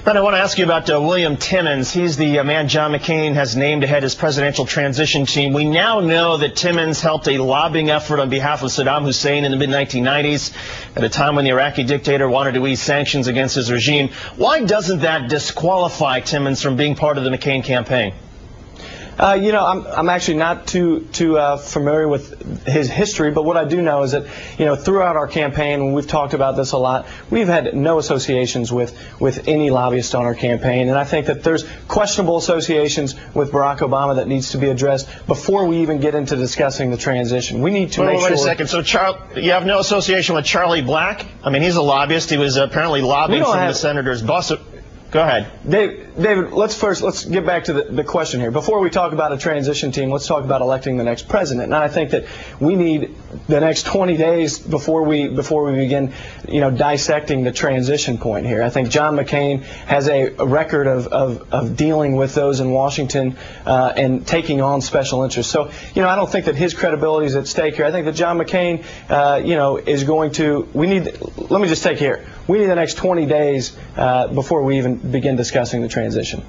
Brent, I want to ask you about William Timmons. He's the man John McCain has named to head his presidential transition team. We now know that Timmons helped a lobbying effort on behalf of Saddam Hussein in the mid-1990s, at a time when the Iraqi dictator wanted to ease sanctions against his regime. Why doesn't that disqualify Timmons from being part of the McCain campaign? You know, I'm actually not too familiar with his history, but what I do know is that, you know, throughout our campaign, when we've talked about this a lot, we've had no associations with any lobbyist on our campaign, and I think that there's questionable associations with Barack Obama that needs to be addressed before we even get into discussing the transition. We need to make sure. Wait a second. So you have no association with Charlie Black? I mean, he's a lobbyist. He was apparently lobbying from the senator's bus. Go ahead. David, let's get back to the question here. Before we talk about a transition team, let's talk about electing the next president. And I think that we need the next 20 days before we begin, you know, dissecting the transition point here. I think John McCain has a record of dealing with those in Washington and taking on special interests. So, you know, I don't think that his credibility is at stake here. I think that John McCain, you know, is going to. Let me just take here. We need the next 20 days before we even begin discussing the transition.